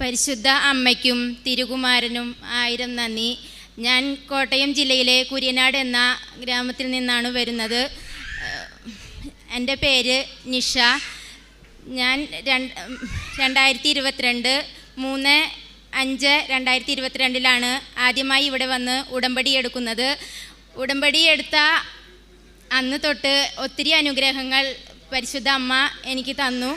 പരിശുദ്ധ അമ്മയ്ക്കും തിരുകുമാരനും 1000 നന്ദി. ഞാൻ കോട്ടയം ജില്ലയിലെ കുര്യനാട് എന്ന ഗ്രാമത്തിൽ നിന്നാണ് വരുന്നത്. എൻ്റെ പേര് നിഷ. ഞാൻ 2022 3/5/2022 ആദ്യമായി ഇവിടെ വന്ന് ഉടമ്പടി എടുക്കുന്നത്. ഉടമ്പടി എടുത്ത അന്ന് തൊട്ട് ഒത്തിരി അനുഗ്രഹങ്ങൾ പരിശുദ്ധ അമ്മ എനിക്ക് തന്നു.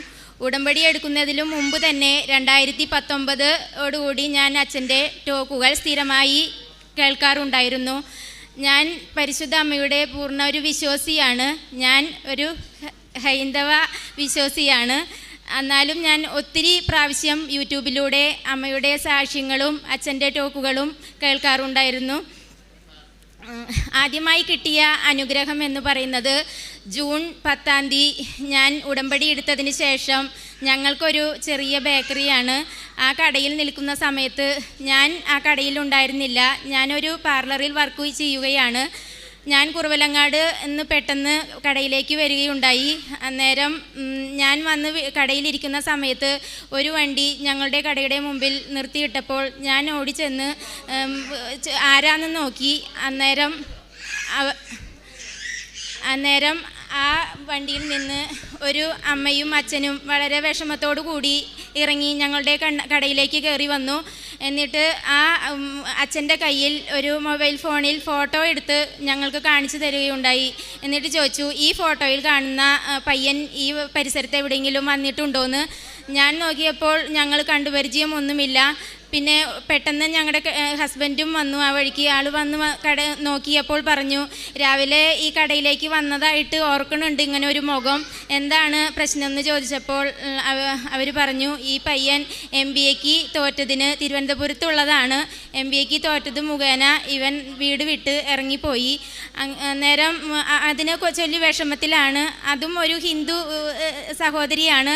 ഉടമ്പടി എടുക്കുന്നതിലും മുമ്പ് തന്നെ 2019 ഞാൻ അച്ഛൻ്റെ ടോക്കുകൾ സ്ഥിരമായി കേൾക്കാറുണ്ടായിരുന്നു. ഞാൻ പരിശുദ്ധ അമ്മയുടെ പൂർണ്ണ ഒരു വിശ്വാസിയാണ്. ഞാൻ ഒരു ഹൈന്ദവ വിശ്വാസിയാണ്. എന്നാലും ഞാൻ ഒത്തിരി പ്രാവശ്യം യൂട്യൂബിലൂടെ അമ്മയുടെ സാക്ഷ്യങ്ങളും അച്ഛൻ്റെ ടോക്കുകളും കേൾക്കാറുണ്ടായിരുന്നു. ആദ്യമായി കിട്ടിയ അനുഗ്രഹം എന്ന് പറയുന്നത് ജൂൺ 10 ഞാൻ ഉടമ്പടി എടുത്തതിന് ശേഷം ഞങ്ങൾക്കൊരു ചെറിയ ബേക്കറിയാണ്. ആ കടയിൽ നിൽക്കുന്ന സമയത്ത് ഞാൻ ആ കടയിൽ ഉണ്ടായിരുന്നില്ല. ഞാനൊരു പാർലറിൽ വർക്ക് ചെയ്യുകയാണ്. ഞാൻ കുറവലങ്ങാട് എന്ന് പെട്ടെന്ന് കടയിലേക്ക് വരികയുണ്ടായി. അന്നേരം ഞാൻ വന്ന് കടയിലിരിക്കുന്ന സമയത്ത് ഒരു വണ്ടി ഞങ്ങളുടെ കടയുടെ മുമ്പിൽ നിർത്തിയിട്ടപ്പോൾ ഞാൻ ഓടിച്ചെന്ന് ആരാന്ന് നോക്കി. അന്നേരം ആ വണ്ടിയിൽ നിന്ന് ഒരു അമ്മയും അച്ഛനും വളരെ വിഷമത്തോടു കൂടി ഇറങ്ങി ഞങ്ങളുടെ കടയിലേക്ക് കയറി വന്നു. എന്നിട്ട് ആ അച്ഛൻ്റെ കയ്യിൽ ഒരു മൊബൈൽ ഫോണിൽ ഫോട്ടോ എടുത്ത് ഞങ്ങൾക്ക് കാണിച്ചു തരികയുണ്ടായി. എന്നിട്ട് ചോദിച്ചു, ഈ ഫോട്ടോയിൽ കാണുന്ന പയ്യൻ ഈ പരിസരത്ത് എവിടെയെങ്കിലും വന്നിട്ടുണ്ടോയെന്ന്. ഞാൻ നോക്കിയപ്പോൾ ഞങ്ങൾ കണ്ടുപരിചയമൊന്നുമില്ല. പിന്നെ പെട്ടെന്ന് ഞങ്ങളുടെ ഹസ്ബൻഡും വന്നു. ആ വഴിക്ക് ആൾ വന്ന് കട നോക്കിയപ്പോൾ പറഞ്ഞു, രാവിലെ ഈ കടയിലേക്ക് വന്നതായിട്ട് ഓർക്കണുണ്ട് ഇങ്ങനെ ഒരു മുഖം, എന്താണ് പ്രശ്നം എന്ന് ചോദിച്ചപ്പോൾ അവർ പറഞ്ഞു, ഈ പയ്യൻ MBAക്ക് തോറ്റതിന് തിരുവനന്തപുരത്തുള്ളതാണ്. MBAക്ക് തോറ്റത് മുഖേന ഇവൻ വീട് വിട്ട് ഇറങ്ങിപ്പോയി. അന്നേരം അതിനെ ചൊല്ലി വിഷമത്തിലാണ്. അതും ഒരു ഹിന്ദു സഹോദരിയാണ്.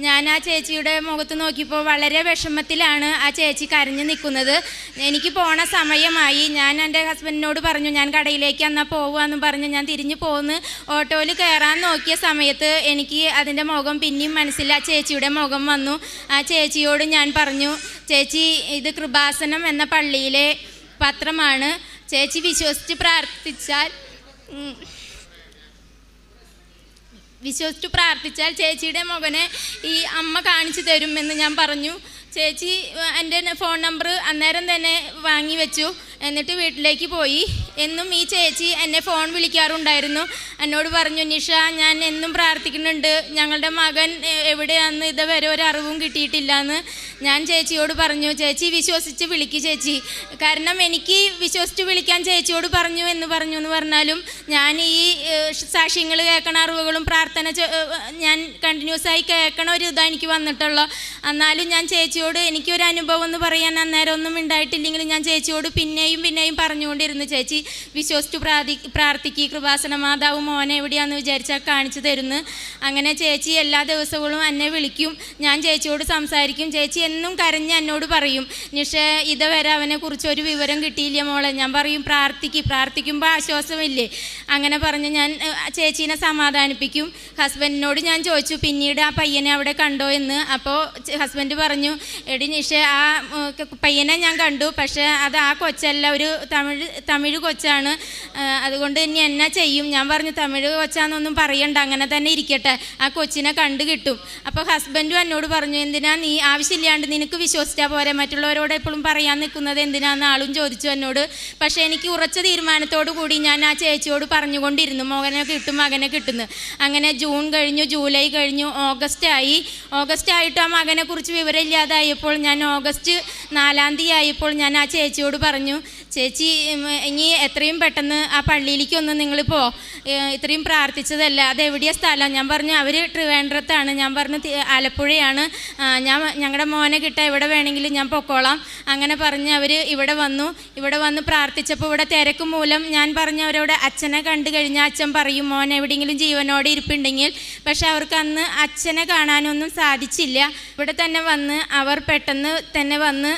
ഞാൻ ആ ചേച്ചിയുടെ മുഖത്ത് നോക്കിയപ്പോൾ വളരെ വിഷമത്തിലാണ് ആ ചേച്ചി കരഞ്ഞു നിൽക്കുന്നത്. എനിക്ക് പോണ സമയമായി. ഞാൻ എൻ്റെ ഹസ്ബൻഡിനോട് പറഞ്ഞു, ഞാൻ കടയിലേക്ക് എന്നാൽ പോവാന്ന് പറഞ്ഞു ഞാൻ തിരിഞ്ഞു പോന്ന് ഓട്ടോയിൽ കയറാൻ നോക്കിയ സമയത്ത് എനിക്ക് അതിൻ്റെ മുഖം പിന്നെയും മനസ്സിൽ ആ ചേച്ചിയുടെ മുഖം വന്നു. ആ ചേച്ചിയോട് ഞാൻ പറഞ്ഞു, ചേച്ചി ഇത് കൃപാസനം എന്ന പള്ളിയിലെ പത്രമാണ്. ചേച്ചി വിശ്വസിച്ച് പ്രാർത്ഥിച്ചാൽ ചേച്ചിയുടെ മകനെ ഈ അമ്മ കാണിച്ചു തരുമെന്ന് ഞാൻ പറഞ്ഞു. ചേച്ചി എൻ്റെ ഫോൺ നമ്പർ അന്നേരം തന്നെ വാങ്ങി വെച്ചു. എന്നിട്ട് വീട്ടിലേക്ക് പോയി. എന്നും ഈ ചേച്ചി എന്നെ ഫോൺ വിളിക്കാറുണ്ടായിരുന്നു. എന്നോട് പറഞ്ഞു, നിഷ ഞാൻ എന്നും പ്രാർത്ഥിക്കുന്നുണ്ട്, ഞങ്ങളുടെ മകൻ എവിടെയാണെന്ന് ഇതുവരെ ഒരു അറിവും കിട്ടിയിട്ടില്ല എന്ന്. ഞാൻ ചേച്ചിയോട് പറഞ്ഞു, ചേച്ചി വിശ്വസിച്ച് വിളിക്ക് ചേച്ചി. കാരണം എനിക്ക് വിശ്വസിച്ച് വിളിക്കാൻ ചേച്ചിയോട് പറഞ്ഞു എന്ന് പറഞ്ഞാലും ഞാൻ ഈ സാക്ഷ്യങ്ങൾ കേൾക്കണ അറിവുകളും പ്രാർത്ഥന ഞാൻ കണ്ടിന്യൂസ് ആയി കേൾക്കണ ഒരു ഇതാണ് എനിക്ക് വന്നിട്ടുള്ളൂ. എന്നാലും ഞാൻ ചേച്ചിയോട് എനിക്കൊരു അനുഭവം എന്ന് പറയാൻ അന്നേരം ഒന്നും ഉണ്ടായിട്ടില്ലെങ്കിലും ഞാൻ ചേച്ചിയോട് പിന്നെയും പറഞ്ഞുകൊണ്ടിരുന്നു, ചേച്ചി വിശ്വസിച്ച് പ്രാർത്ഥിക്ക്, കൃപാസന മാതാവ് മോനെ എവിടെയാണെന്ന് വിചാരിച്ചാൽ കാണിച്ചു തരുന്നു. അങ്ങനെ ചേച്ചി എല്ലാ ദിവസവും എന്നെ വിളിക്കും. ഞാൻ ചേച്ചിയോട് സംസാരിക്കും. ചേച്ചി എന്നും കരഞ്ഞ് എന്നോട് പറയും, നിഷ ഇതുവരെ അവനെക്കുറിച്ച് ഒരു വിവരം കിട്ടിയില്ല മോളെ. ഞാൻ പറയും, പ്രാർത്ഥിക്കുമ്പോൾ ആശ്വാസമില്ലേ. അങ്ങനെ പറഞ്ഞ് ഞാൻ ചേച്ചീനെ സമാധാനിപ്പിക്കും. ഹസ്ബൻഡിനോട് ഞാൻ ചോദിച്ചു, പിന്നീട് ആ പയ്യനെ അവിടെ കണ്ടോ എന്ന്. അപ്പോൾ ഹസ്ബൻഡ് പറഞ്ഞു, എടി നിഷ ആ പയ്യനെ ഞാൻ കണ്ടു, പക്ഷേ അത് ആ കൊച്ചല്ല, ഒരു തമിഴ് കൊച്ചാണ്. അതുകൊണ്ട് ഇനി എന്നാ ചെയ്യും? ഞാൻ പറഞ്ഞു, തമിഴ് കൊച്ചാന്നൊന്നും പറയണ്ട, അങ്ങനെ തന്നെ ഇരിക്കട്ടെ, ആ കൊച്ചിനെ കണ്ടു കിട്ടും. അപ്പോൾ ഹസ്ബൻഡും എന്നോട് പറഞ്ഞു, എന്തിനാ നീ ആവശ്യമില്ലാണ്ട് നിനക്ക് വിശ്വസിച്ചാൽ പോരെ, മറ്റുള്ളവരോട് എപ്പോഴും പറയാൻ നിൽക്കുന്നത് എന്തിനാന്ന് ആളും ചോദിച്ചു എന്നോട്. പക്ഷേ എനിക്ക് ഉറച്ച തീരുമാനത്തോടു കൂടി ഞാൻ ആ ചേച്ചിയോട് പറഞ്ഞുകൊണ്ടിരുന്നു, മകനെ കിട്ടുന്നു. അങ്ങനെ ജൂൺ കഴിഞ്ഞു, ജൂലൈ കഴിഞ്ഞു, ഓഗസ്റ്റ് ആയിട്ട് ആ മകനെക്കുറിച്ച് വിവരമില്ലാതായപ്പോൾ ഞാൻ ഓഗസ്റ്റ് 4 ആയപ്പോൾ ഞാൻ ആ ചേച്ചിയോട് പറഞ്ഞു, ചേച്ചി ഇനി എത്രയും പെട്ടെന്ന് ആ പള്ളിയിലേക്കൊന്ന് നിങ്ങൾ ഇത്രയും പ്രാർത്ഥിച്ചതല്ല, അതെവിടെയാ സ്ഥലം? ഞാൻ പറഞ്ഞു, അവർ ട്രിവാൻഡ്രത്താണ്. ഞാൻ പറഞ്ഞു, ആലപ്പുഴയാണ്. ഞങ്ങളുടെ മോനെ കിട്ടാൻ എവിടെ വേണമെങ്കിലും ഞാൻ പൊക്കോളാം. അങ്ങനെ പറഞ്ഞ് അവർ ഇവിടെ വന്ന് പ്രാർത്ഥിച്ചപ്പോൾ ഇവിടെ തിരക്ക് മൂലം ഞാൻ പറഞ്ഞു അവരോട്, അച്ഛനെ കണ്ടു കഴിഞ്ഞാൽ അച്ഛൻ പറയും മോൻ എവിടെയെങ്കിലും ജീവനോടെ ഇരിപ്പുണ്ടെങ്കിൽ. പക്ഷെ അവർക്ക് അന്ന് അച്ഛനെ കാണാനൊന്നും സാധിച്ചില്ല. ഇവിടെ തന്നെ വന്ന് അവർ പെട്ടെന്ന് തന്നെ വന്ന്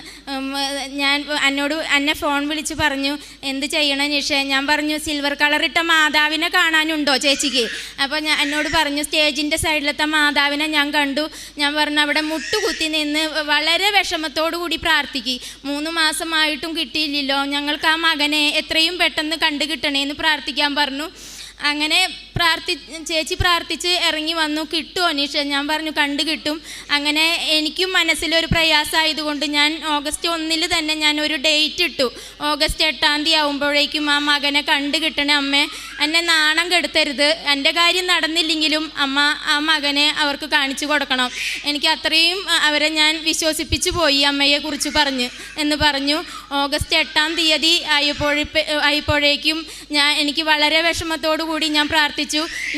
എന്നെ ഫോൺ വിളിച്ച് പറഞ്ഞു, എന്ത് ചെയ്യണം നിഷേ? ഞാൻ പറഞ്ഞു, സിൽവർ കളറിട്ട മാതാവിനെ കാണാനുണ്ടോ ചേച്ചിക്ക്? അപ്പോൾ എന്നോട് പറഞ്ഞു, സ്റ്റേജിൻ്റെ സൈഡിലത്തെ മാതാവിനെ ഞാൻ കണ്ടു. ഞാൻ പറഞ്ഞു, അവിടെ മുട്ടുകുത്തി നിന്ന് വളരെ വിഷമത്തോടു കൂടി പ്രാർത്ഥിക്കുക. 3 മാസമായിട്ടും കിട്ടിയില്ലല്ലോ, ഞങ്ങൾക്ക് ആ മകനെ എത്രയും പെട്ടെന്ന് കണ്ടു കിട്ടണേന്ന് പ്രാർത്ഥിക്കാൻ പറഞ്ഞു. അങ്ങനെ ചേച്ചി പ്രാർത്ഥിച്ച് ഇറങ്ങി വന്നു. കിട്ടുമോ നിഷ? ഞാൻ പറഞ്ഞു, കണ്ടു കിട്ടും. അങ്ങനെ എനിക്കും മനസ്സിലൊരു പ്രയാസമായതുകൊണ്ട് ഞാൻ ഓഗസ്റ്റ് 1 തന്നെ ഞാൻ ഒരു ഡേറ്റ് ഇട്ടു. ഓഗസ്റ്റ് 8 ആകുമ്പോഴേക്കും ആ മകനെ കണ്ടു കിട്ടണേ അമ്മേ, എന്നെ നാണം കെടുത്തരുത്. എൻ്റെ കാര്യം നടന്നില്ലെങ്കിലും അമ്മ ആ മകനെ അവർക്ക് കാണിച്ചു കൊടുക്കണം. എനിക്ക് അത്രയും അവരെ ഞാൻ വിശ്വസിപ്പിച്ചു പോയി അമ്മയെക്കുറിച്ച് എന്ന് പറഞ്ഞു. ഓഗസ്റ്റ് 8 ആയപ്പോഴേക്കും എനിക്ക് വളരെ വിഷമത്തോടു കൂടി ഞാൻ പ്രാർത്ഥിച്ചു.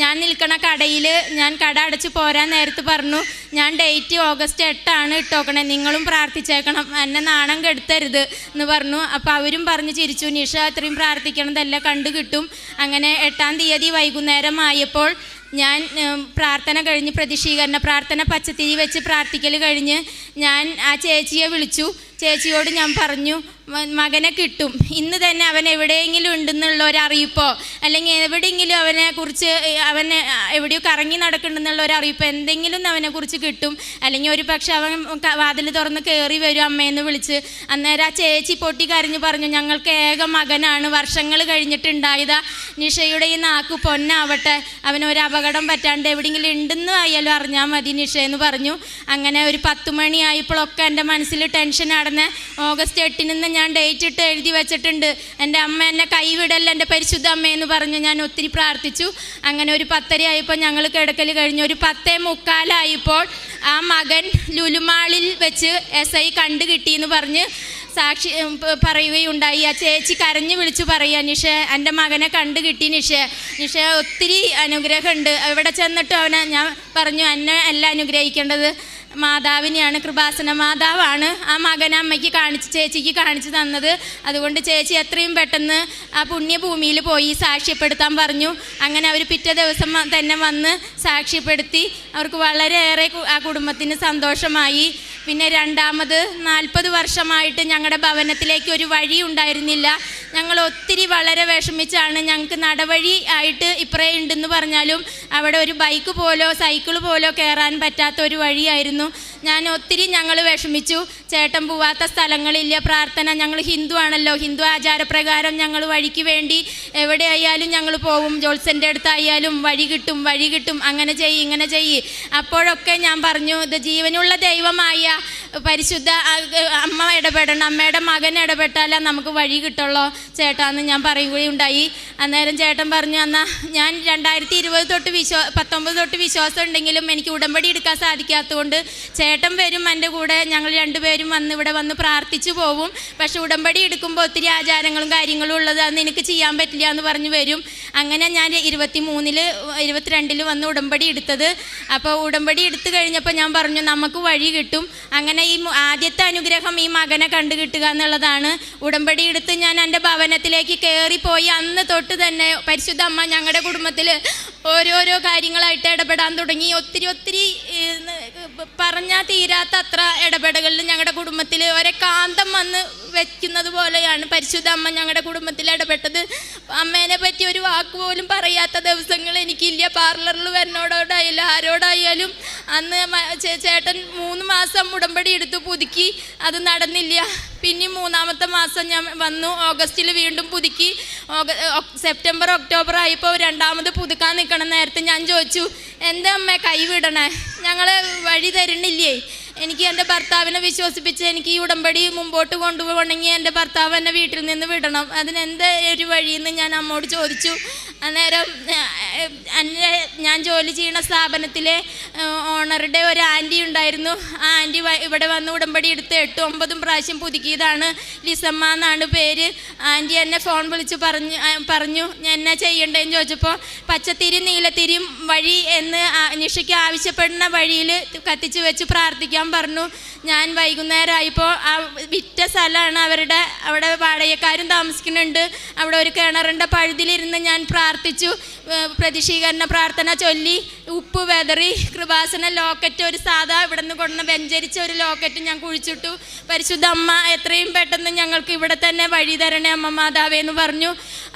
ഞാൻ നിൽക്കണ കടയിൽ ഞാൻ കട അടച്ച് പോരാൻ നേരത്ത് പറഞ്ഞു, ഞാൻ ഡേറ്റ് ഓഗസ്റ്റ് 8 ഇട്ടോക്കണേ, നിങ്ങളും പ്രാർത്ഥിച്ചേക്കണം, എന്നെ നാണം കെടുത്തരുത് എന്ന് പറഞ്ഞു. അപ്പോൾ അവരും പറഞ്ഞു ചിരിച്ചു, നിഷ അത്രയും പ്രാർത്ഥിക്കണതല്ല, കണ്ടു കിട്ടും. അങ്ങനെ 8 വൈകുന്നേരം ആയപ്പോൾ ഞാൻ പ്രാർത്ഥന കഴിഞ്ഞ് പ്രതിഷ്ഠീകരണ പ്രാർത്ഥന പച്ചത്തിരി വെച്ച് പ്രാർത്ഥിക്കൽ കഴിഞ്ഞ് ഞാൻ ആ ചേച്ചിയെ വിളിച്ചു. ചേച്ചിയോട് ഞാൻ പറഞ്ഞു, മകനെ കിട്ടും, ഇന്ന് തന്നെ അവൻ എവിടെയെങ്കിലും ഉണ്ടെന്നുള്ള ഒരറിയിപ്പോ അല്ലെങ്കിൽ എവിടെയെങ്കിലും അവനെക്കുറിച്ച് എവിടെയോ കറങ്ങി നടക്കുന്നുണ്ടെന്നുള്ള ഒരറിയിപ്പോ എന്തെങ്കിലും അവനെക്കുറിച്ച് കിട്ടും, അല്ലെങ്കിൽ ഒരു പക്ഷെ അവൻ വാതിൽ തുറന്ന് കയറി വരും അമ്മയെന്ന് വിളിച്ച്. അന്നേരം ആ ചേച്ചി പൊട്ടി കരഞ്ഞു പറഞ്ഞു, ഞങ്ങൾക്ക് ഏക മകനാണ്, വർഷങ്ങൾ കഴിഞ്ഞിട്ടുണ്ടായതാ, നിഷയുടെ ഈ നാക്ക് പൊന്നാവട്ടെ, അവനൊരു അപകടം പറ്റാണ്ട് എവിടെയെങ്കിലും ഉണ്ടെന്ന് ആയാലും അറിഞ്ഞാൽ മതി നിഷ എന്ന് പറഞ്ഞു. അങ്ങനെ ഒരു 10 മണിയായപ്പോഴൊക്കെ എൻ്റെ മനസ്സിൽ ടെൻഷൻ നടന്ന് ഓഗസ്റ്റ് 8 ഞാൻ ഡേറ്റ് ഇട്ട് എഴുതി വെച്ചിട്ടുണ്ട്, എൻ്റെ അമ്മ എന്നെ കൈവിടല്ല എൻ്റെ പരിശുദ്ധ അമ്മയെന്ന് പറഞ്ഞു ഞാൻ ഒത്തിരി പ്രാർത്ഥിച്ചു. അങ്ങനെ ഒരു 10:30 ആയപ്പോൾ ഞങ്ങൾ കിടക്കൽ കഴിഞ്ഞു. ഒരു 10:45 ആയപ്പോൾ ആ മകൻ ലുലുമാളിൽ വെച്ച് SI കണ്ടു കിട്ടിയെന്ന് പറഞ്ഞ് സാക്ഷി പറയുകയുണ്ടായി. ആ ചേച്ചി കരഞ്ഞു വിളിച്ചു പറയുക, നിഷ എൻ്റെ മകനെ കണ്ടു കിട്ടി, നിഷ ഒത്തിരി അനുഗ്രഹമുണ്ട്. ഇവിടെ ചെന്നിട്ട് ഞാൻ പറഞ്ഞു, എന്നെ എല്ലാം അനുഗ്രഹിക്കേണ്ടത് മാതാവിനെയാണ്, കൃപാസന മാതാവാണ് ആ മകനെ അമ്മയ്ക്ക് ചേച്ചിക്ക് കാണിച്ചു തന്നത്. അതുകൊണ്ട് ചേച്ചി എത്രയും പെട്ടെന്ന് ആ പുണ്യഭൂമിയിൽ പോയി സാക്ഷ്യപ്പെടുത്താൻ പറഞ്ഞു. അങ്ങനെ അവർ പിറ്റേ ദിവസം തന്നെ വന്ന് സാക്ഷ്യപ്പെടുത്തി. അവർക്ക് വളരെയേറെ ആ കുടുംബത്തിന് സന്തോഷമായി. പിന്നെ രണ്ടാമത് 40 വർഷമായിട്ട് ഞങ്ങളുടെ ഭവനത്തിലേക്ക് ഒരു വഴി ഉണ്ടായിരുന്നില്ല. ഞങ്ങൾ ഒത്തിരി വളരെ വിഷമിച്ചാണ്. ഞങ്ങൾക്ക് നടവഴി ആയിട്ട് ഇപ്പറേ ഉണ്ടെന്ന് പറഞ്ഞാലും അവിടെ ഒരു ബൈക്ക് പോലോ സൈക്കിൾ പോലോ കയറാൻ പറ്റാത്ത ഒരു വഴിയായിരുന്നു. ഞങ്ങൾ വിഷമിച്ചു. ചേട്ടൻ പോവാത്ത സ്ഥലങ്ങളില്ല. പ്രാർത്ഥന, ഞങ്ങൾ ഹിന്ദു ആണല്ലോ, ഹിന്ദു ആചാരപ്രകാരം ഞങ്ങൾ വഴിക്ക് വേണ്ടി എവിടെ ആയാലും ഞങ്ങൾ പോകും. ജോത്സൻ്റെ അടുത്തായാലും വഴി കിട്ടും, അങ്ങനെ ഇങ്ങനെ ചെയ്യ്. അപ്പോഴൊക്കെ ഞാൻ പറഞ്ഞു, ഇത് ജീവനുള്ള ദൈവമായ പരിശുദ്ധ അമ്മ ഇടപെടണം, അമ്മയുടെ മകൻ ഇടപെട്ടാലേ നമുക്ക് വഴി കിട്ടുള്ളൂ ചേട്ടാന്ന് ഞാൻ പറയുകയുണ്ടായി. അന്നേരം ചേട്ടൻ പറഞ്ഞു, എന്നാൽ ഞാൻ 2020 തൊട്ട് 19 തൊട്ട് വിശ്വാസം ഉണ്ടെങ്കിലും എനിക്ക് ഉടമ്പടി എടുക്കാൻ സാധിക്കാത്തതുകൊണ്ട് ചേട്ടൻ വരും എൻ്റെ കൂടെ, ഞങ്ങൾ രണ്ടുപേരും ഇവിടെ വന്ന് പ്രാർത്ഥിച്ചു പോവും. പക്ഷെ ഉടമ്പടി എടുക്കുമ്പോൾ ഒത്തിരി ആചാരങ്ങളും കാര്യങ്ങളും ഉള്ളത് അന്ന് എനിക്ക് ചെയ്യാൻ പറ്റില്ല എന്ന് പറഞ്ഞു വരും. അങ്ങനെ ഞാൻ 22 വന്ന് ഉടമ്പടി എടുത്തത്. അപ്പോൾ ഉടമ്പടി എടുത്തു കഴിഞ്ഞപ്പോൾ ഞാൻ പറഞ്ഞു, നമുക്ക് വഴി കിട്ടും. അങ്ങനെ ഈ ആദ്യത്തെ അനുഗ്രഹം ഈ മകനെ കണ്ടു കിട്ടുക എന്നുള്ളതാണ്. ഉടമ്പടി എടുത്ത് ഞാൻ എൻ്റെ ഭവനത്തിലേക്ക് കയറിപ്പോയി അന്ന് തൊട്ട് തന്നെ പരിശുദ്ധ അമ്മ ഞങ്ങളുടെ കുടുംബത്തിൽ ഓരോരോ കാര്യങ്ങളായിട്ട് ഇടപെടാൻ തുടങ്ങി. ഒത്തിരി പറഞ്ഞാൽ തീരാത്ത അത്ര ഇടപെടലുകളിൽ ഞങ്ങളുടെ കുടുംബത്തിൽ ഒരേ കാന്തം വന്ന് വെക്കുന്നത് പോലെയാണ് പരിശുദ്ധ അമ്മ ഞങ്ങളുടെ കുടുംബത്തിൽ ഇടപെട്ടത്. അമ്മേനെ പറ്റി ഒരു വാക്ക് പോലും പറയാത്ത ദിവസങ്ങൾ എനിക്കില്ല. പാർലറിൽ വരുന്നോടായാലും ആരോടായാലും. അന്ന് ചേട്ടൻ 3 മാസം ഉടമ്പടി എടുത്തു, പുതുക്കി, അത് നടന്നില്ല. പിന്നെ 3-ാമത്തെ മാസം ഞാൻ വന്നു, ഓഗസ്റ്റിൽ വീണ്ടും പുതുക്കി. സെപ്റ്റംബർ ഒക്ടോബർ ആയപ്പോൾ 2ാമത് പുതുക്കാൻ നിൽക്കണ നേരത്തെ ഞാൻ ചോദിച്ചു, എന്താ അമ്മേ കൈവിടണേ, ഞങ്ങളെ വഴി തരുന്നില്ലേ? എനിക്ക് എൻ്റെ ഭർത്താവിനെ വിശ്വസിപ്പിച്ച് എനിക്ക് ഈ ഉടമ്പടി മുമ്പോട്ട് കൊണ്ടുപോകണമെങ്കിൽ എൻ്റെ ഭർത്താവ് എന്നെ വീട്ടിൽ നിന്ന് വിടണം, അതിനെന്താ ഒരു വഴിയെന്ന് ഞാൻ അമ്മോട് ചോദിച്ചു. അന്നേരം ഞാൻ ജോലി ചെയ്യുന്ന സ്ഥാപനത്തിലെ ഓണറുടെ ഒരു ആൻറ്റി ഉണ്ടായിരുന്നു. ആ ആൻറ്റി ഇവിടെ വന്ന് ഉടമ്പടി എടുത്ത് 8-9 പ്രാവശ്യം പുതുക്കിയതാണ്. ലിസമ്മ എന്നാണ് പേര്. ആൻറ്റി എന്നെ ഫോൺ വിളിച്ച് പറഞ്ഞു എന്നാ ചെയ്യണ്ടേന്ന് ചോദിച്ചപ്പോൾ പച്ചത്തിരിയും നീലത്തിരിയും വഴി എന്ന് നിഷയ്ക്ക് ആവശ്യപ്പെടുന്ന വഴിയിൽ കത്തിച്ച് വെച്ച് പ്രാർത്ഥിക്കാൻ പറഞ്ഞു. ഞാൻ വൈകുന്നേരമായപ്പോൾ ആ വിറ്റ സ്ഥലമാണ് അവിടെ വാടകക്കാരും താമസിക്കുന്നുണ്ട്. അവിടെ ഒരു കിണറിൻ്റെ പഴുതിലിരുന്ന് ഞാൻ പ്രാർത്ഥിച്ചു. പ്രതിഷീകരണ പ്രാർത്ഥന ചൊല്ലി ഉപ്പ് വെതറി കൃപാസന ലോക്കറ്റ്, ഒരു സാധാ ഇവിടെ നിന്ന് കൊണ്ടുവന്ന വെഞ്ചരിച്ച ഒരു ലോക്കറ്റ് ഞാൻ കുഴിച്ചിട്ടു. പരിശുദ്ധ അമ്മ എത്രയും പെട്ടെന്ന് ഞങ്ങൾക്ക് ഇവിടെ തന്നെ വഴി തരണേ അമ്മ മാതാവേ എന്ന് പറഞ്ഞു.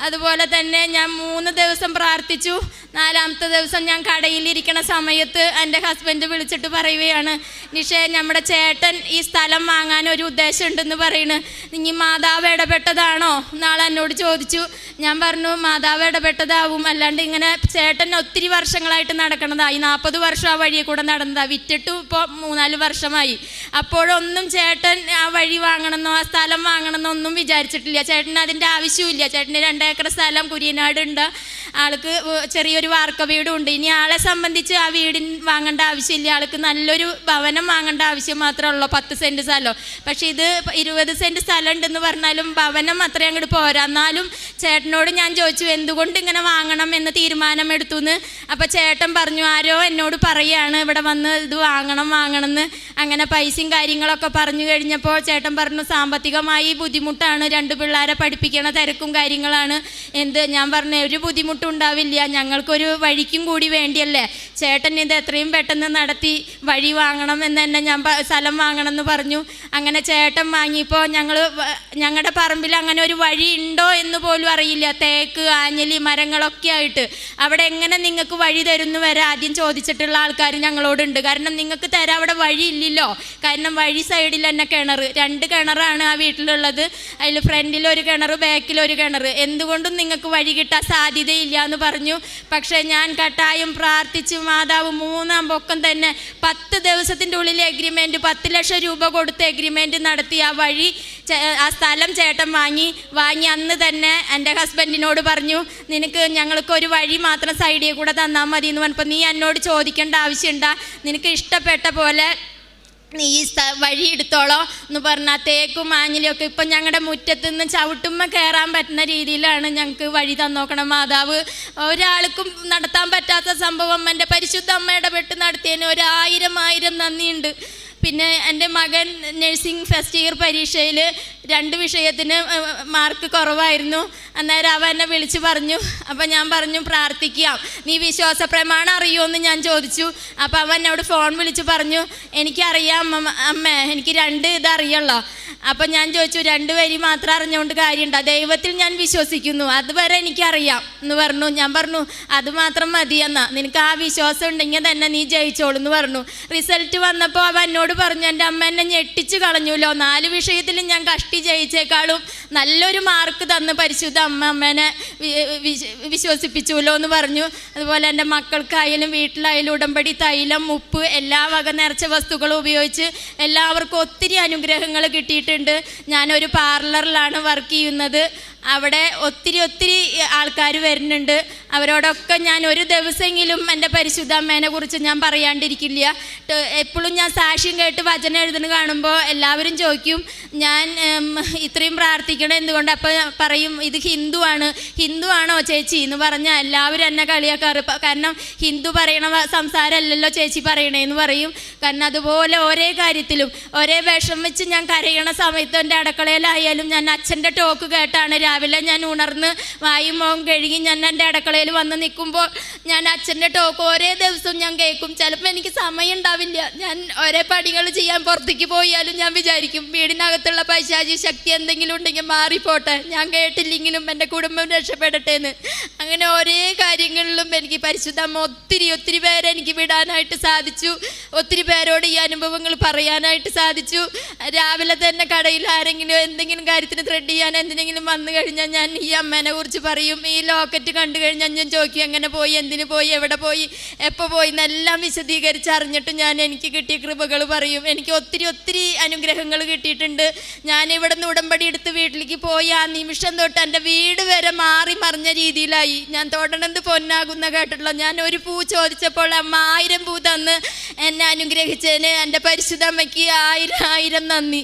അതുപോലെ തന്നെ ഞാൻ 3 ദിവസം പ്രാർത്ഥിച്ചു. 4ാമത്തെ ദിവസം ഞാൻ കടയിലിരിക്കണ സമയത്ത് എൻ്റെ ഹസ്ബൻഡ് വിളിച്ചിട്ട് പറയുകയാണ്, നിഷേ നമ്മുടെ ചേട്ടൻ ഈ സ്ഥലം വാങ്ങാൻ ഒരു ഉദ്ദേശം ഉണ്ടെന്ന് പറയുന്നു. ഇനി മാതാവ് ഇടപെട്ടതാണോ നാളെ എന്നോട് ചോദിച്ചു. ഞാൻ പറഞ്ഞു മാതാവ് ഇടപെട്ടതാവും, അല്ലാണ്ട് ഇങ്ങനെ ചേട്ടൻ ഒത്തിരി വർഷങ്ങളായിട്ട് നടക്കണതായി. 40 വർഷം ആ വഴിയെ കൂടെ നടന്നതാണ്. വിറ്റിട്ടു ഇപ്പോൾ 3-4 വർഷമായി. അപ്പോഴൊന്നും ചേട്ടൻ ആ വഴി വാങ്ങണമെന്നോ ആ സ്ഥലം വാങ്ങണമെന്നോ ഒന്നും വിചാരിച്ചിട്ടില്ല. ചേട്ടന് അതിൻ്റെ ആവശ്യമില്ല. ചേട്ടന് 2 ഏക്കർ സ്ഥലം കുര്യനാടുണ്ട്. ആൾക്ക് ചെറിയൊരു വാർക്ക വീടുണ്ട്. ഇനി ആളെ സംബന്ധിച്ച് ആ വീടിന് വാങ്ങേണ്ട ആവശ്യമില്ല. ആൾക്ക് നല്ലൊരു ഭവനം വാങ്ങേണ്ട ആവശ്യം മാത്രമേ ഉള്ളൂ, 10 സെൻറ്റ് സ്ഥലം. പക്ഷേ ഇത് 20 സെൻറ്റ് സ്ഥലം ഉണ്ടെന്ന് പറഞ്ഞാലും ഭവനം അത്രയും അങ്ങോട്ട് പോരാ. എന്നാലും ചേട്ടനോട് ഞാൻ ചോദിച്ചു എന്തുകൊണ്ട് ഇങ്ങനെ വാങ്ങണം എന്ന് തീരുമാനമെടുത്തു എന്ന്. അപ്പോൾ ചേട്ടൻ പറഞ്ഞു, ആരോ എന്നോട് പറയുകയാണ് ഇവിടെ വന്ന് ഇത് വാങ്ങണം എന്ന്. അങ്ങനെ പൈസയും കാര്യങ്ങളൊക്കെ പറഞ്ഞു കഴിഞ്ഞപ്പോൾ ചേട്ടൻ പറഞ്ഞു സാമ്പത്തികമായി ബുദ്ധിമുട്ടാണ്, 2 പിള്ളേരെ പഠിപ്പിക്കണ തിരക്കും കാര്യങ്ങളാണ്. ഞാൻ പറഞ്ഞു ഒരു ബുദ്ധിമുട്ടുണ്ടാവില്ല, ഞങ്ങൾക്കൊരു വഴിക്കും കൂടി വേണ്ടിയല്ലേ, ചേട്ടൻ ഇത് എത്രയും പെട്ടെന്ന് നടത്തി വഴി വാങ്ങണം എന്ന് തന്നെ ഞാൻ സ്ഥലം വാങ്ങണം എന്ന് പറഞ്ഞു. അങ്ങനെ ചേട്ടൻ വാങ്ങിയപ്പോൾ ഞങ്ങളുടെ പറമ്പിൽ അങ്ങനെ ഒരു വഴി ഉണ്ടോ എന്ന് പോലും അറിയില്ല. തേക്ക് ആഞ്ഞലി മരങ്ങളൊക്കെ ആയിട്ട് അവിടെ എങ്ങനെ നിങ്ങൾക്ക് വഴി തരുന്നു വരെ ആദ്യം ചോദിച്ചിട്ടുള്ള ആൾക്കാർ ഞങ്ങളോടുണ്ട്. കാരണം നിങ്ങൾക്ക് തരാൻ അവിടെ വഴി ഇല്ലല്ലോ. കാരണം വഴി സൈഡിൽ തന്നെ കിണർ, 2 കിണറാണ് ആ വീട്ടിലുള്ളത്. അതിൽ ഫ്രണ്ടിലൊരു കിണർ ബാക്കിലൊരു കിണർ. എന്തുകൊണ്ടും നിങ്ങൾക്ക് വഴി കിട്ടാൻ സാധ്യതയില്ല എന്ന് പറഞ്ഞു. പക്ഷേ ഞാൻ കട്ടായം പ്രാർത്ഥിച്ചു. മാതാവ് 3-ാം പൊക്കം തന്നെ 10 ദിവസത്തിൻ്റെ ഉള്ളിൽ എഗ്രിമെൻറ്റ് 10 ലക്ഷം രൂപ കൊടുത്ത് എഗ്രിമെൻറ്റ് നടത്തി ആ വഴി ആ സ്ഥലം ചേട്ടൻ വാങ്ങി അന്ന് തന്നെ എൻ്റെ ഹസ്ബൻഡിനോട് പറഞ്ഞു, ഞങ്ങൾക്കൊരു വഴി മാത്രം സൈഡിൽ കൂടെ തന്നാൽ മതി എന്ന് പറഞ്ഞപ്പോൾ നീ എന്നോട് ചോദിക്കേണ്ട ആവശ്യമുണ്ടാ, നിനക്ക് ഇഷ്ടപ്പെട്ട പോലെ നീ ഈ വഴി എടുത്തോളോ എന്ന് പറഞ്ഞാൽ തേക്കും ആഞ്ഞിലൊക്കെ ഇപ്പം ഞങ്ങളുടെ മുറ്റത്ത് നിന്ന് ചവിട്ടുമ്പോൾ കയറാൻ പറ്റുന്ന രീതിയിലാണ് ഞങ്ങൾക്ക് വഴി തന്നോക്കണം മാതാവ്. ഒരാൾക്കും നടത്താൻ പറ്റാത്ത സംഭവം എൻ്റെ പരിശുദ്ധ അമ്മ ഇടപെട്ട് നടത്തിയതിന് 1000 നന്ദിയുണ്ട്. പിന്നെ എൻ്റെ മകൻ നഴ്സിംഗ് ഫസ്റ്റ് ഇയർ പരീക്ഷയിൽ 2 വിഷയത്തിന് മാർക്ക് കുറവായിരുന്നു. അന്നേരം അവൻ എന്നെ വിളിച്ച് പറഞ്ഞു. അപ്പം ഞാൻ പറഞ്ഞു പ്രാർത്ഥിക്കാം, നീ വിശ്വാസ പ്രമാണം അറിയുമോ ഞാൻ ചോദിച്ചു. അപ്പം അവൻ എന്നോട് ഫോൺ വിളിച്ച് പറഞ്ഞു എനിക്കറിയാം അമ്മേ, എനിക്ക് 2 ഇതറിയുള്ളൂ. അപ്പം ഞാൻ ചോദിച്ചു 2 വരി മാത്രം അറിഞ്ഞുകൊണ്ട് കാര്യമുണ്ടോ, ദൈവത്തിൽ ഞാൻ വിശ്വസിക്കുന്നു, അതുവരെ എനിക്കറിയാം എന്ന് പറഞ്ഞു. ഞാൻ പറഞ്ഞു അത് മാത്രം മതി എന്നാ, നിനക്ക് ആ വിശ്വാസം ഉണ്ടെങ്കിൽ തന്നെ നീ ജയിച്ചോളൂ എന്ന് പറഞ്ഞു. റിസൾട്ട് വന്നപ്പോൾ അവൻ എന്നോട് പറഞ്ഞു എൻ്റെ അമ്മ എന്നെ ഞെട്ടിച്ച് കളഞ്ഞല്ലോ, 4 വിഷയത്തിലും ഞാൻ കഷ്ടി ജയിച്ചേക്കാളും നല്ലൊരു മാർക്ക് തന്ന് പരിശുദ്ധ അമ്മേനെ വിശ്വസിപ്പിച്ചുല്ലോ എന്ന് പറഞ്ഞു. അതുപോലെ എൻ്റെ മക്കൾക്കായാലും വീട്ടിലായാലും ഉടമ്പടി തൈലം ഉപ്പ് എല്ലാ വക നിറച്ച വസ്തുക്കളും ഉപയോഗിച്ച് എല്ലാവർക്കും ഒത്തിരി അനുഗ്രഹങ്ങൾ കിട്ടിയിട്ടുണ്ട്. ഞാനൊരു പാർലറിലാണ് വർക്ക് ചെയ്യുന്നത്. അവിടെ ഒത്തിരി ആൾക്കാർ വരുന്നുണ്ട്. അവരോടൊക്കെ ഞാൻ ഒരു ദിവസമെങ്കിലും എൻ്റെ പരിശുദ്ധ അമ്മേനെ കുറിച്ച് ഞാൻ പറയാണ്ടിരിക്കില്ല. എപ്പോഴും ഞാൻ സാക്ഷ്യം കേട്ട് വചനം എഴുതുന്ന കാണുമ്പോൾ എല്ലാവരും ചോദിക്കും ഞാൻ ഇത്രയും പ്രാർത്ഥിക്കണം എന്തുകൊണ്ട്. അപ്പോൾ പറയും ഇത് ഹിന്ദു ആണോ ചേച്ചി എന്ന് പറഞ്ഞാൽ എല്ലാവരും എന്നെ കളിയാക്കാറ്. കാരണം ഹിന്ദു പറയണ സംസാരമല്ലല്ലോ ചേച്ചി പറയണേന്ന് പറയും. കാരണം അതുപോലെ ഓരോ കാര്യത്തിലും ഒരേ വിഷം വെച്ച് ഞാൻ കരയണ സമയത്ത് എൻ്റെ അടുക്കളയിലായാലും ഞാൻ അച്ഛൻ്റെ ടോക്ക് കേട്ടാണ് രാവിലെ ഞാൻ ഉണർന്ന് വായും മുഖം കഴുകി ഞാൻ എൻ്റെ അടുക്കളയിൽ വന്ന് നിൽക്കുമ്പോൾ ഞാൻ അച്ഛൻ്റെ ടോക്ക് ഓരോ ദിവസവും ഞാൻ കേൾക്കും. ചിലപ്പോൾ എനിക്ക് സമയം ഉണ്ടാവില്ല. ഞാൻ ഓരോ പണികൾ ചെയ്യാൻ പുറത്തേക്ക് പോയാലും ഞാൻ വിചാരിക്കും വീടിനകത്തുള്ള പൈശാചി ശക്തി എന്തെങ്കിലും ഉണ്ടെങ്കിൽ മാറിപ്പോട്ടെ, ഞാൻ കേട്ടില്ലെങ്കിലും എൻ്റെ കുടുംബം രക്ഷപ്പെടട്ടെ എന്ന്. അങ്ങനെ ഓരോ കാര്യങ്ങളിലും എനിക്ക് പരിശുദ്ധ അമ്മ ഒത്തിരി പേരെ എനിക്ക് വിടാനായിട്ട് സാധിച്ചു. ഒത്തിരി പേരോട് ഈ അനുഭവങ്ങൾ പറയാനായിട്ട് സാധിച്ചു. രാവിലെ തന്നെ കടയിൽ ആരെങ്കിലും എന്തെങ്കിലും കാര്യത്തിന് ത്രെഡ് ചെയ്യാൻ എന്തിനെങ്കിലും വന്നു കഴിഞ്ഞാൽ ഞാൻ ഈ അമ്മേനെ കുറിച്ച് പറയും. ഈ ലോക്കറ്റ് കണ്ടു കഴിഞ്ഞാൽ ഞാൻ ചോദിക്കും എങ്ങനെ പോയി, എന്തിനു പോയി, എവിടെ പോയി, എപ്പോൾ പോയി എന്നെല്ലാം വിശദീകരിച്ച് അറിഞ്ഞിട്ട് ഞാൻ എനിക്ക് കിട്ടിയ കൃപകൾ പറയും. എനിക്ക് ഒത്തിരി അനുഗ്രഹങ്ങൾ കിട്ടിയിട്ടുണ്ട്. ഞാൻ ഇവിടെ നിന്ന് ഉടമ്പടി എടുത്ത് വീട്ടിലേക്ക് പോയി ആ നിമിഷം തൊട്ട് എൻ്റെ വീട് വരെ മാറി മറിഞ്ഞ രീതിയിലായി. ഞാൻ തൊടണത് പൊന്നാകുന്ന കേട്ടിട്ടുള്ള. ഞാൻ ഒരു പൂ ചോദിച്ചപ്പോൾ അമ്മ 1000 പൂ തന്ന് എന്നെ അനുഗ്രഹിച്ചതിന് എൻ്റെ പരിശുദ്ധ അമ്മയ്ക്ക് 1000 നന്ദി.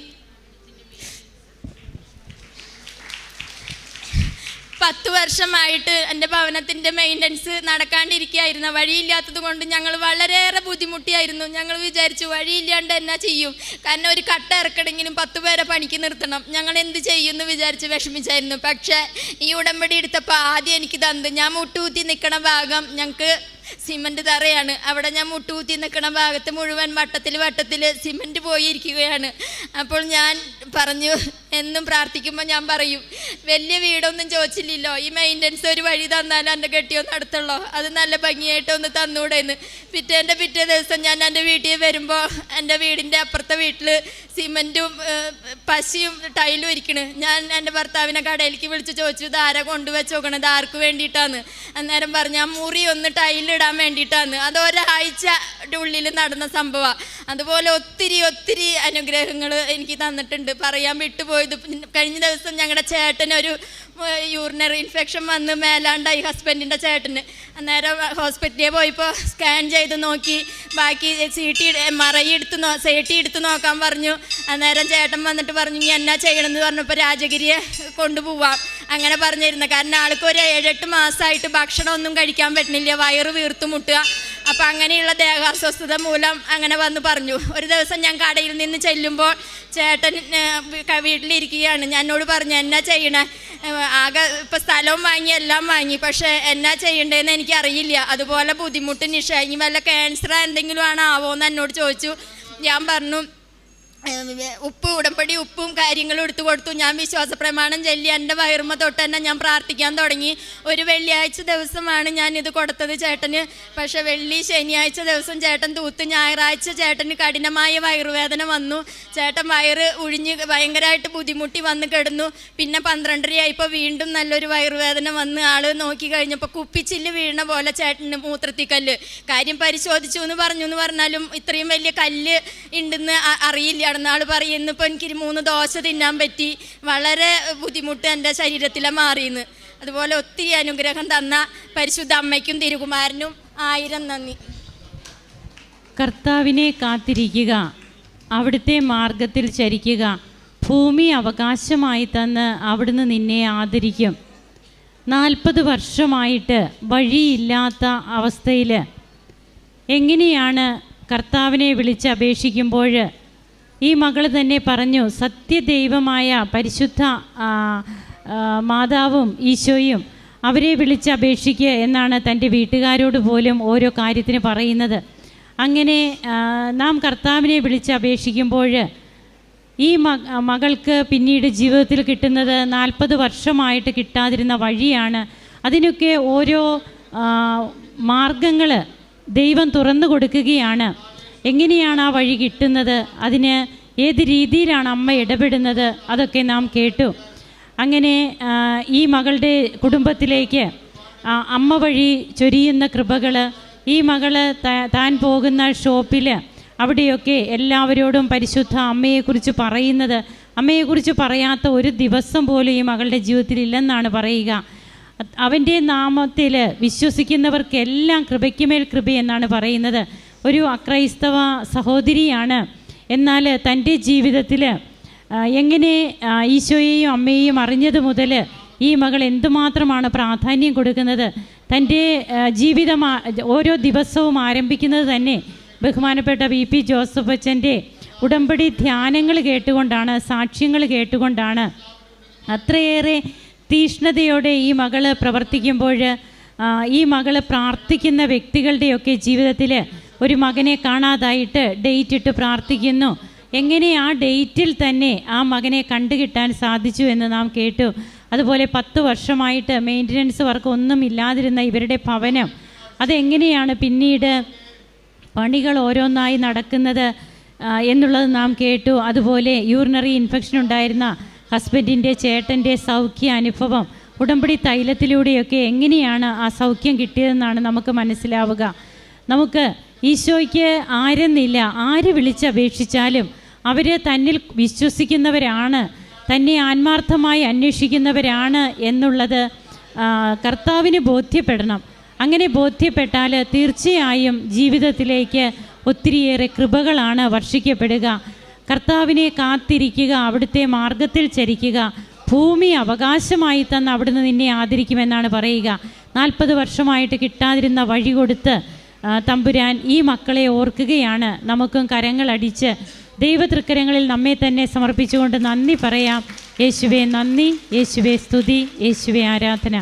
10 വർഷമായിട്ട് എൻ്റെ ഭവനത്തിൻ്റെ മെയിൻ്റനൻസ് നടക്കാണ്ടിരിക്കുകയായിരുന്നു. വഴിയില്ലാത്തത് കൊണ്ട് ഞങ്ങൾ വളരെയേറെ ബുദ്ധിമുട്ടിയായിരുന്നു. ഞങ്ങൾ വിചാരിച്ചു വഴിയില്ലാണ്ട് എന്നാ ചെയ്യും, കാരണം ഒരു കട്ട ഇറക്കണമെങ്കിലും 10 പേരെ പണിക്ക് നിർത്തണം, ഞങ്ങൾ എന്ത് ചെയ്യുമെന്ന് വിചാരിച്ച് വിഷമിച്ചായിരുന്നു. പക്ഷേ ഈ ഉടമ്പടി എടുത്തപ്പോൾ ആദ്യം എനിക്ക് തന്നത്, ഞാൻ മുട്ടുകുത്തി നിൽക്കണ ഭാഗം ഞങ്ങൾക്ക് സിമൻറ്റ് തറയാണ്. അവിടെ ഞാൻ മുട്ടുകുത്തി നിൽക്കണ ഭാഗത്ത് മുഴുവൻ വട്ടത്തിൽ സിമൻറ്റ് പോയിരിക്കുകയാണ്. അപ്പോൾ ഞാൻ പറഞ്ഞു, എന്നും പ്രാർത്ഥിക്കുമ്പോൾ ഞാൻ പറയും, വലിയ വീടൊന്നും ചോദിച്ചില്ലല്ലോ, ഈ മെയിൻ്റനൻസ് ഒരു വഴി തന്നാൽ എൻ്റെ കെട്ടിയൊന്നും അടുത്തുള്ളൂ, അത് നല്ല ഭംഗിയായിട്ട് ഒന്ന് തന്നൂടെന്ന്. പിറ്റേ ദിവസം ഞാൻ എൻ്റെ വീട്ടിൽ വരുമ്പോൾ എൻ്റെ വീടിൻ്റെ അപ്പുറത്തെ വീട്ടിൽ സിമൻറ്റും പശയും ടൈലും ഇരിക്കണ്. ഞാൻ എൻ്റെ ഭർത്താവിനെ കടയിലേക്ക് വിളിച്ച് ചോദിച്ചു, ഇത് ആരാ കൊണ്ടുവച്ച് നോക്കണത്, ആർക്ക് വേണ്ടിയിട്ടാണ്? അന്നേരം പറഞ്ഞു, ആ മുറി ഒന്ന് ടൈലിടാൻ വേണ്ടിയിട്ടാണ്. അത് ഒരാഴ്ചയുടെ ഉള്ളിൽ നടന്ന സംഭവമാണ്. അതുപോലെ ഒത്തിരി അനുഗ്രഹങ്ങൾ എനിക്ക് തന്നിട്ടുണ്ട്, പറയാൻ വിട്ടുപോയത്. കഴിഞ്ഞ ദിവസം ഞങ്ങളുടെ ചേട്ടനൊരു യൂറിനറി ഇൻഫെക്ഷൻ വന്ന് മേലാണ്ടായി, ഹസ്ബൻഡിൻ്റെ ചേട്ടന്. അന്നേരം ഹോസ്പിറ്റലിൽ പോയപ്പോൾ സ്കാൻ ചെയ്ത് നോക്കി, ബാക്കി MRI എടുത്ത് നോക്കാൻ പറഞ്ഞു. അന്നേരം ചേട്ടൻ വന്നിട്ട് പറഞ്ഞു, ഇനി എന്നാ ചെയ്യണമെന്ന് പറഞ്ഞപ്പോൾ രാജഗിരിയെ കൊണ്ടുപോവാം അങ്ങനെ പറഞ്ഞിരുന്നു. കാരണം ആൾക്ക് ഒരു 7-8 മാസമായിട്ട് ഭക്ഷണമൊന്നും കഴിക്കാൻ പറ്റുന്നില്ല, വയറ് വീർത്തു മുട്ടുക. അപ്പം അങ്ങനെയുള്ള ദേഹാസ്വസ്ഥത മൂലം അങ്ങനെ വന്ന് പറഞ്ഞു. ഒരു ദിവസം ഞാൻ കടയിൽ നിന്ന് ചെല്ലുമ്പോൾ ചേട്ടൻ വീട്ടിലിരിക്കുകയാണ്. എന്നോട് പറഞ്ഞു, എന്നാ ചെയ്യണേ, ആകെ ഇപ്പം സ്ഥലവും വാങ്ങി എല്ലാം വാങ്ങി, പക്ഷേ എന്നാ ചെയ്യണ്ടേന്ന് എനിക്കറിയില്ല, അതുപോലെ ബുദ്ധിമുട്ട് നിഷ, ഇനി വല്ല ക്യാൻസർ എന്തെങ്കിലും ആവോന്ന് എന്നോട് ചോദിച്ചു. ഞാൻ പറഞ്ഞു, ഉടമ്പടി ഉപ്പും കാര്യങ്ങളും എടുത്തു കൊടുത്തു. ഞാൻ വിശ്വാസ പ്രമാണം ചൊല്ലി എൻ്റെ വയറുമ്മ തൊട്ട് തന്നെ ഞാൻ പ്രാർത്ഥിക്കാൻ തുടങ്ങി. ഒരു വെള്ളിയാഴ്ച ദിവസമാണ് ഞാനിത് കൊടുത്തത് ചേട്ടന്. പക്ഷെ ശനിയാഴ്ച ദിവസം ചേട്ടൻ തൂത്ത്, ഞായറാഴ്ച ചേട്ടന് കഠിനമായ വയറുവേദന വന്നു. ചേട്ടൻ വയറ് ഉഴിഞ്ഞ് ഭയങ്കരമായിട്ട് ബുദ്ധിമുട്ടി വന്ന് കിടന്നു. പിന്നെ 12:30 വീണ്ടും നല്ലൊരു വയറുവേദന വന്ന് ആൾ നോക്കി കഴിഞ്ഞപ്പോൾ കുപ്പിച്ചില്ല് വീണ പോലെ ചേട്ടന് മൂത്രത്തിക്കല്ല്. കാര്യം പരിശോധിച്ചു എന്ന് പറഞ്ഞാലും ഇത്രയും വലിയ കല്ല് ഉണ്ടെന്ന് അറിയില്ല. ആൾ പറയും, ഇന്നിപ്പോൾ എനിക്ക് 3 ദോശ തിന്നാൻ പറ്റി, വളരെ ബുദ്ധിമുട്ട് എൻ്റെ ശരീരത്തിലെ മാറിയെന്ന്. അതുപോലെ ഒത്തിരി അനുഗ്രഹം തന്ന പരിശുദ്ധ അമ്മയ്ക്കും തിരുകുമാരനും 1000 നന്ദി. കർത്താവിനെ കാത്തിരിക്കുക, അവിടുത്തെ മാർഗത്തിൽ ചരിക്കുക, ഭൂമി അവകാശമായി തന്ന് അവിടുന്ന് നിന്നെ ആദരിക്കും. 40 വർഷമായിട്ട് വഴിയില്ലാത്ത അവസ്ഥയിൽ എങ്ങനെയാണ് കർത്താവിനെ വിളിച്ച് അപേക്ഷിക്കുമ്പോൾ ഈ മകൾ തന്നെ പറഞ്ഞു, സത്യദൈവമായ പരിശുദ്ധ മാതാവും ഈശോയും അവരെ വിളിച്ച് അപേക്ഷിക്കുക എന്നാണ് തൻ്റെ വീട്ടുകാരോട് പോലും ഓരോ കാര്യത്തിന് പറയുന്നത്. അങ്ങനെ നാം കർത്താവിനെ വിളിച്ച് അപേക്ഷിക്കുമ്പോൾ ഈ മകൾക്ക് പിന്നീട് ജീവിതത്തിൽ കിട്ടുന്നത് 40 വർഷമായിട്ട് കിട്ടാതിരുന്ന വഴിയാണ്. അതിനൊക്കെ ഓരോ മാർഗങ്ങൾ ദൈവം തുറന്നു കൊടുക്കുകയാണ്. എങ്ങനെയാണ് ആ വഴി കിട്ടുന്നത്, അതിന് ഏത് രീതിയിലാണ് അമ്മ ഇടപെടുന്നത്, അതൊക്കെ നാം കേട്ടു. അങ്ങനെ ഈ മകളുടെ കുടുംബത്തിലേക്ക് അമ്മ വഴി ചൊരിയുന്ന കൃപകൾ, ഈ മകൾ താൻ പോകുന്ന ഷോപ്പിൽ അവിടെയൊക്കെ എല്ലാവരോടും പരിശുദ്ധ അമ്മയെക്കുറിച്ച് പറയുന്നത്, അമ്മയെക്കുറിച്ച് പറയാത്ത ഒരു ദിവസം പോലും ഈ മകളുടെ ജീവിതത്തിൽ ഇല്ലെന്നാണ് പറയുക. അവൻ്റെ നാമത്തിൽ വിശ്വസിക്കുന്നവർക്കെല്ലാം കൃപയ്ക്കുമേൽ കൃപയെന്നാണ് പറയുന്നത്. ഒരു അക്രൈസ്തവ സഹോദരിയാണ്, എന്നാൽ തൻ്റെ ജീവിതത്തിൽ എങ്ങനെ ഈശോയെയും അമ്മയെയും അറിഞ്ഞത് മുതൽ ഈ മകൾ എന്തുമാത്രമാണ് പ്രാധാന്യം കൊടുക്കുന്നത്. തൻ്റെ ജീവിതം ഓരോ ദിവസവും ആരംഭിക്കുന്നത് തന്നെ ബഹുമാനപ്പെട്ട VP ജോസഫ് അച്ഛൻ്റെ ഉടമ്പടി ധ്യാനങ്ങൾ കേട്ടുകൊണ്ടാണ്, സാക്ഷ്യങ്ങൾ കേട്ടുകൊണ്ടാണ്. അത്രയേറെ തീഷ്ണതയോടെ ഈ മകൾ പ്രവർത്തിക്കുമ്പോൾ ഈ മകൾ പ്രാർത്ഥിക്കുന്ന വ്യക്തികളുടെയൊക്കെ ജീവിതത്തിൽ ഒരു മകനെ കാണാതായിട്ട് ഡേറ്റ് ഇട്ട് പ്രാർത്ഥിക്കുന്നു. എങ്ങനെ ആ ഡേറ്റിൽ തന്നെ ആ മകനെ കണ്ടുകിട്ടാൻ സാധിച്ചു എന്ന് നാം കേട്ടു. അതുപോലെ 10 വർഷമായിട്ട് മെയിൻ്റനൻസ് വർക്ക് ഒന്നും ഇല്ലാതിരുന്ന ഇവരുടെ ഭവനം, അതെങ്ങനെയാണ് പിന്നീട് പണികൾ ഓരോന്നായി നടക്കുന്നത് എന്നുള്ളത് നാം കേട്ടു. അതുപോലെ യൂറിനറി ഇൻഫെക്ഷൻ ഉണ്ടായിരുന്ന ഹസ്ബൻഡിൻ്റെ ചേട്ടൻ്റെ സൗഖ്യ അനുഭവം ഉടമ്പടി തൈലത്തിലൂടെയൊക്കെ എങ്ങനെയാണ് ആ സൗഖ്യം കിട്ടിയതെന്നാണ് നമുക്ക് മനസ്സിലാവുക. നമുക്ക് ഈശോയ്ക്ക് ആരെന്നില്ല, ആര് വിളിച്ചപേക്ഷിച്ചാലും അവർ തന്നിൽ വിശ്വസിക്കുന്നവരാണ്, തന്നെ ആത്മാർത്ഥമായി അന്വേഷിക്കുന്നവരാണ് എന്നുള്ളത് കർത്താവിന് ബോധ്യപ്പെടണം. അങ്ങനെ ബോധ്യപ്പെട്ടാൽ തീർച്ചയായും ജീവിതത്തിലേക്ക് ഒത്തിരിയേറെ കൃപകളാണ് വർഷിക്കപ്പെടുക. കർത്താവിനെ കാത്തിരിക്കുക, അവിടുത്തെ മാർഗത്തിൽ ചരിക്കുക, ഭൂമി അവകാശമായി തന്ന് അവിടുന്ന് നിന്നെ ആദരിക്കുമെന്നാണ് പറയുക. 40 വർഷമായിട്ട് കിട്ടാതിരുന്ന വഴി കൊടുത്ത് തമ്പുരാൻ ഈ മക്കളെ ഓർക്കുകയാണ്. നമുക്കും കരങ്ങളടിച്ച് ദൈവതൃക്കരങ്ങളിൽ നമ്മെ തന്നെ സമർപ്പിച്ചുകൊണ്ട് നന്ദി പറയാം. യേശുവേ നന്ദി, യേശുവേ സ്തുതി, യേശുവേ ആരാധന.